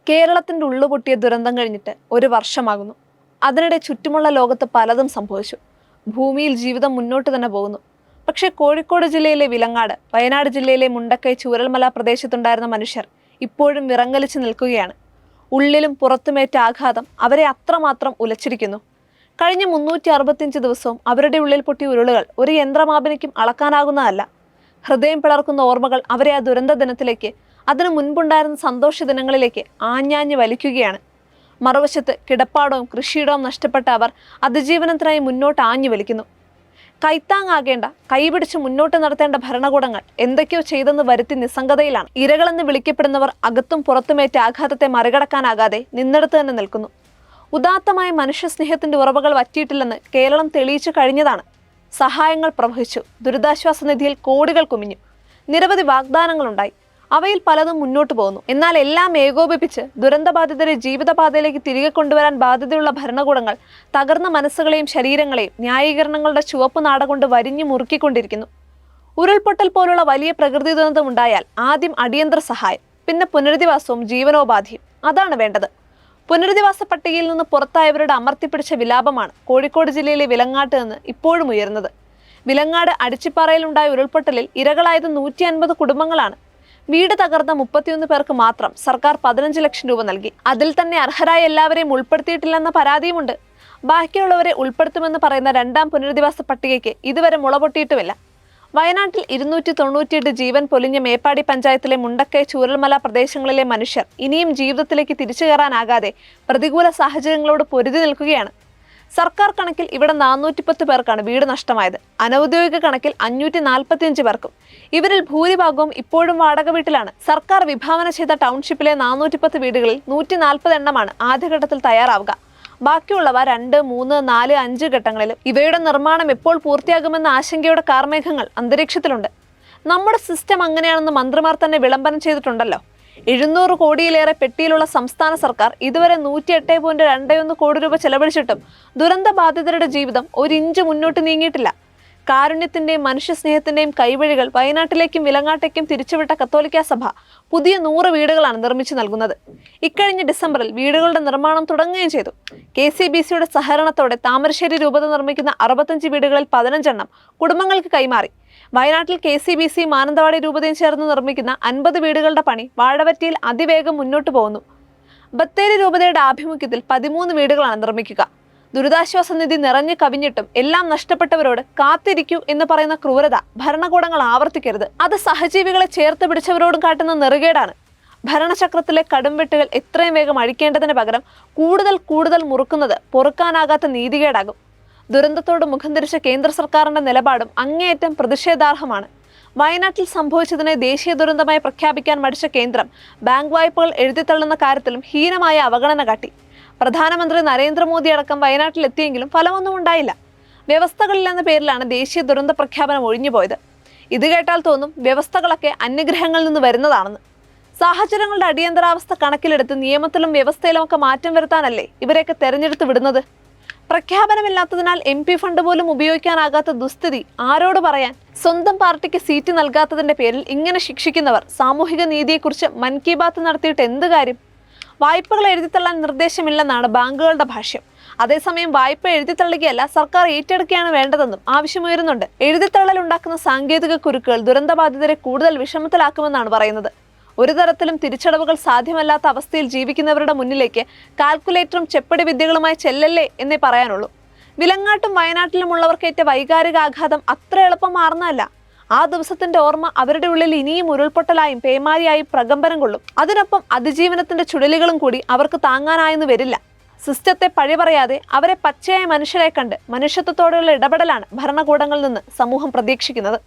കേരളത്തിന്റെ ഉള്ളുപൊട്ടിയ ദുരന്തം കഴിഞ്ഞിട്ട് ഒരു വർഷമാകുന്നു. അതിനിടെ ചുറ്റുമുള്ള ലോകത്ത് പലതും സംഭവിച്ചു. ഭൂമിയിൽ ജീവിതം മുന്നോട്ട് തന്നെ പോകുന്നു. പക്ഷെ കോഴിക്കോട് ജില്ലയിലെ വിലങ്ങാട്, വയനാട് ജില്ലയിലെ മുണ്ടക്കൈ, ചൂരൽമല പ്രദേശത്തുണ്ടായിരുന്ന മനുഷ്യർ ഇപ്പോഴും വിറങ്ങലിച്ചു നിൽക്കുകയാണ്. ഉള്ളിലും പുറത്തുമേറ്റ ആഘാതം അവരെ അത്രമാത്രം ഉലച്ചിരിക്കുന്നു. കഴിഞ്ഞ 365 ദിവസവും അവരുടെ ഉള്ളിൽ പൊട്ടിയ ഉരുളുകൾ ഒരു യന്ത്രമാപിനിക്കും അളക്കാനാകുന്നതല്ല. ഹൃദയം പിളർക്കുന്ന ഓർമ്മകൾ അവരെ ആ ദുരന്ത ദിനത്തിലേക്ക്, അതിനു മുൻപുണ്ടായിരുന്ന സന്തോഷ ദിനങ്ങളിലേക്ക് ആഞ്ഞാഞ്ഞ് വലിക്കുകയാണ്. മറുവശത്ത് കിടപ്പാടവും കൃഷിയിടവും നഷ്ടപ്പെട്ട അവർ അതിജീവനത്തിനായി മുന്നോട്ട് ആഞ്ഞു വലിക്കുന്നു. കൈത്താങ്ങാകേണ്ട, കൈപിടിച്ച് മുന്നോട്ട് നടത്തേണ്ട ഭരണകൂടങ്ങൾ എന്തൊക്കെയോ ചെയ്തെന്ന് വരുത്തി നിസ്സംഗതയിലാണ്. ഇരകളെന്ന് വിളിക്കപ്പെടുന്നവർ അകത്തും പുറത്തുമേറ്റ ആഘാതത്തെ മറികടക്കാനാകാതെ നിന്നിടത്ത് തന്നെ നിൽക്കുന്നു. ഉദാത്തമായ മനുഷ്യസ്നേഹത്തിന്റെ ഉറവകൾ വറ്റിയിട്ടില്ലെന്ന് കേരളം തെളിയിച്ചു കഴിഞ്ഞതാണ്. സഹായങ്ങൾ പ്രവഹിച്ചു, ദുരിതാശ്വാസ നിധിയിൽ കോടികൾ കുമിഞ്ഞു, നിരവധി വാഗ്ദാനങ്ങളുണ്ടായി. അവയിൽ പലതും മുന്നോട്ട് പോകുന്നു. എന്നാൽ എല്ലാം ഏകോപിപ്പിച്ച് ദുരന്തബാധിതരെ ജീവിതപാതയിലേക്ക് തിരികെ കൊണ്ടുവരാൻ ബാധ്യതയുള്ള ഭരണകൂടങ്ങൾ തകർന്ന മനസ്സുകളെയും ശരീരങ്ങളെയും ന്യായീകരണങ്ങളുടെ ചുവപ്പ് നാട കൊണ്ട് വരിഞ്ഞു മുറുക്കിക്കൊണ്ടിരിക്കുന്നു. ഉരുൾപൊട്ടൽ പോലുള്ള വലിയ പ്രകൃതി ദുരന്തം ഉണ്ടായാൽ ആദ്യം അടിയന്തര സഹായം, പിന്നെ പുനരധിവാസവും ജീവനോപാധിയും. അതാണ് വേണ്ടത്. പുനരധിവാസ പട്ടികയിൽ നിന്ന് പുറത്തായവരുടെ അമർത്തിപ്പിടിച്ച വിലാപമാണ് കോഴിക്കോട് ജില്ലയിലെ വിലങ്ങാട്ട് നിന്ന് ഇപ്പോഴും ഉയരുന്നത്. വിലങ്ങാട് അടിച്ചിപ്പാറയിലുണ്ടായ ഉരുൾപൊട്ടലിൽ ഇരകളായത് 150 കുടുംബങ്ങളാണ്. വീട് തകർന്ന 31 പേർക്ക് മാത്രം സർക്കാർ 15 ലക്ഷം രൂപ നൽകി. അതിൽ തന്നെ അർഹരായ എല്ലാവരെയും ഉൾപ്പെടുത്തിയിട്ടില്ലെന്ന പരാതിയുമുണ്ട്. ബാക്കിയുള്ളവരെ ഉൾപ്പെടുത്തുമെന്ന് പറയുന്ന രണ്ടാം പുനരധിവാസ പട്ടികയ്ക്ക് ഇതുവരെ മുളപൊട്ടിയിട്ടുമില്ല. വയനാട്ടിൽ 298 ജീവൻ പൊലിഞ്ഞ മേപ്പാടി പഞ്ചായത്തിലെ മുണ്ടക്കൈ, ചൂരൽമല പ്രദേശങ്ങളിലെ മനുഷ്യർ ഇനിയും ജീവിതത്തിലേക്ക് തിരിച്ചു കയറാനാകാതെ പ്രതികൂല സാഹചര്യങ്ങളോട് പൊരുതി നിൽക്കുകയാണ്. സർക്കാർ കണക്കിൽ ഇവിടെ 410 പേർക്കാണ് വീട് നഷ്ടമായത്. അനൌദ്യോഗിക കണക്കിൽ 545 പേർക്കും. ഇവരിൽ ഭൂരിഭാഗവും ഇപ്പോഴും വാടക വീട്ടിലാണ്. സർക്കാർ വിഭാവന ചെയ്ത ടൗൺഷിപ്പിലെ 410 വീടുകളിൽ 140 എണ്ണമാണ് ആദ്യഘട്ടത്തിൽ തയ്യാറാവുക. ബാക്കിയുള്ളവ 2, 3, 4, 5 ഘട്ടങ്ങളിലും. ഇവയുടെ നിർമ്മാണം എപ്പോൾ പൂർത്തിയാകുമെന്ന ആശങ്കയുടെ കാർമേഘങ്ങൾ അന്തരീക്ഷത്തിലുണ്ട്. നമ്മുടെ സിസ്റ്റം അങ്ങനെയാണെന്ന് മന്ത്രിമാർ തന്നെ വിളംബരം ചെയ്തിട്ടുണ്ടല്ലോ. 700 കോടിയിലേറെ പെട്ടിയിലുള്ള സംസ്ഥാന സർക്കാർ ഇതുവരെ 108.21 കോടി രൂപ ചെലവഴിച്ചിട്ടും ദുരന്ത ബാധിതരുടെ ജീവിതം ഒരു ഇഞ്ച് മുന്നോട്ട് നീങ്ങിയിട്ടില്ല. കാരുണ്യത്തിന്റെയും മനുഷ്യസ്നേഹത്തിന്റെയും കൈവഴികൾ വയനാട്ടിലേക്കും വിലങ്ങാട്ടേക്കും തിരിച്ചുവിട്ട കത്തോലിക്ക സഭ പുതിയ 100 വീടുകളാണ് നിർമ്മിച്ചു നൽകുന്നത്. ഇക്കഴിഞ്ഞ ഡിസംബറിൽ വീടുകളുടെ നിർമ്മാണം തുടങ്ങുകയും ചെയ്തു. KCBCയുടെ സഹകരണത്തോടെ താമരശ്ശേരി രൂപത നിർമ്മിക്കുന്ന 65 വീടുകളിൽ 15 എണ്ണം കുടുംബങ്ങൾക്ക് കൈമാറി. വയനാട്ടിൽ KCBC, മാനന്തവാടി രൂപതയും ചേർന്ന് നിർമ്മിക്കുന്ന 50 വീടുകളുടെ പണി വാഴവറ്റിയിൽ അതിവേഗം മുന്നോട്ട് പോകുന്നു. ബത്തേരി രൂപതയുടെ ആഭിമുഖ്യത്തിൽ 13 വീടുകളാണ് നിർമ്മിക്കുക. ദുരിതാശ്വാസ നിധി നിറഞ്ഞു കവിഞ്ഞിട്ടും എല്ലാം നഷ്ടപ്പെട്ടവരോട് കാത്തിരിക്കൂ എന്ന് പറയുന്ന ക്രൂരത ഭരണകൂടങ്ങൾ ആവർത്തിക്കരുത്. അത് സഹജീവികളെ ചേർത്ത് പിടിച്ചവരോടും കാട്ടുന്ന നെറുകേടാണ്. ഭരണചക്രത്തിലെ കടുംവെട്ടുകൾ എത്രയും വേഗം അഴിക്കേണ്ടതിന് പകരം കൂടുതൽ മുറുക്കുന്നത് പൊറുക്കാനാകാത്ത നീതികേടാകും. ദുരന്തത്തോട് മുഖം തിരിച്ച കേന്ദ്ര സർക്കാരിന്റെ നിലപാടും അങ്ങേയറ്റം പ്രതിഷേധാർഹമാണ്. വയനാട്ടിൽ സംഭവിച്ചതിനെ ദേശീയ ദുരന്തമായി പ്രഖ്യാപിക്കാൻ മടിച്ച കേന്ദ്രം ബാങ്ക് വായ്പകൾ എഴുതിത്തള്ളുന്ന കാര്യത്തിലും ഹീനമായ അവഗണന കാട്ടി. പ്രധാനമന്ത്രി നരേന്ദ്രമോദി അടക്കം വയനാട്ടിൽ എത്തിയെങ്കിലും ഫലമൊന്നും ഉണ്ടായില്ല. വ്യവസ്ഥകളില്ലെന്ന പേരിലാണ് ദേശീയ ദുരന്ത പ്രഖ്യാപനം ഒഴിഞ്ഞുപോയത്. ഇത് കേട്ടാൽ തോന്നും വ്യവസ്ഥകളൊക്കെ അന്യഗ്രഹങ്ങളിൽ നിന്ന് വരുന്നതാണെന്ന്. സാഹചര്യങ്ങളുടെ അടിയന്തരാവസ്ഥ കണക്കിലെടുത്ത് നിയമത്തിലും വ്യവസ്ഥയിലും ഒക്കെ മാറ്റം വരുത്താനല്ലേ ഇവരെയൊക്കെ തെരഞ്ഞെടുത്ത് വിടുന്നത്? പ്രഖ്യാപനമില്ലാത്തതിനാൽ MP ഫണ്ട് പോലും ഉപയോഗിക്കാനാകാത്ത ദുസ്ഥിതി ആരോട് പറയാൻ? സ്വന്തം പാർട്ടിക്ക് സീറ്റ് നൽകാത്തതിന്റെ പേരിൽ ഇങ്ങനെ ശിക്ഷിക്കുന്നവർ സാമൂഹിക നീതിയെക്കുറിച്ച് മൻ കി ബാത്ത് നടത്തിയിട്ട് എന്ത് കാര്യം? വായ്പകൾ എഴുതിത്തള്ളാൻ നിർദ്ദേശമില്ലെന്നാണ് ബാങ്കുകളുടെ ഭാഷ്യം. അതേസമയം വായ്പ എഴുതിത്തള്ളുകയല്ല, സർക്കാർ ഏറ്റെടുക്കുകയാണ് വേണ്ടതെന്നും ആവശ്യമുയരുന്നുണ്ട്. എഴുതിത്തള്ളൽ ഉണ്ടാക്കുന്ന സാങ്കേതിക കുരുക്കുകൾ ദുരന്തബാധിതരെ കൂടുതൽ വിഷമത്തിലാക്കുമെന്നാണ് പറയുന്നത്. ഒരു തരത്തിലും തിരിച്ചടവുകൾ സാധ്യമല്ലാത്ത അവസ്ഥയിൽ ജീവിക്കുന്നവരുടെ മുന്നിലേക്ക് കാൽക്കുലേറ്ററും ചെപ്പടി വിദ്യകളുമായി ചെല്ലല്ലേ എന്നേ പറയാനുള്ളൂ. വിലങ്ങാട്ടും വയനാട്ടിലുമുള്ളവർക്കേറ്റ വൈകാരിക ആഘാതം അത്ര എളുപ്പം മാറുന്നതല്ല. ആ ദിവസത്തിന്റെ ഓർമ്മ അവരുടെ ഉള്ളിൽ ഇനിയും ഉരുൾപൊട്ടലായും പേമാരിയായും പ്രകമ്പനം കൊള്ളും. അതിനൊപ്പം അതിജീവനത്തിന്റെ ചുഴലികളും കൂടി അവർക്ക് താങ്ങാനായെന്ന് വരില്ല. സിസ്റ്റത്തെ പഴി പറയാതെ അവരെ പച്ചയായ മനുഷ്യരെ കണ്ട് മനുഷ്യത്വത്തോടെയുള്ള ഇടപെടലാണ് ഭരണകൂടങ്ങളിൽ നിന്ന് സമൂഹം പ്രതീക്ഷിക്കുന്നത്.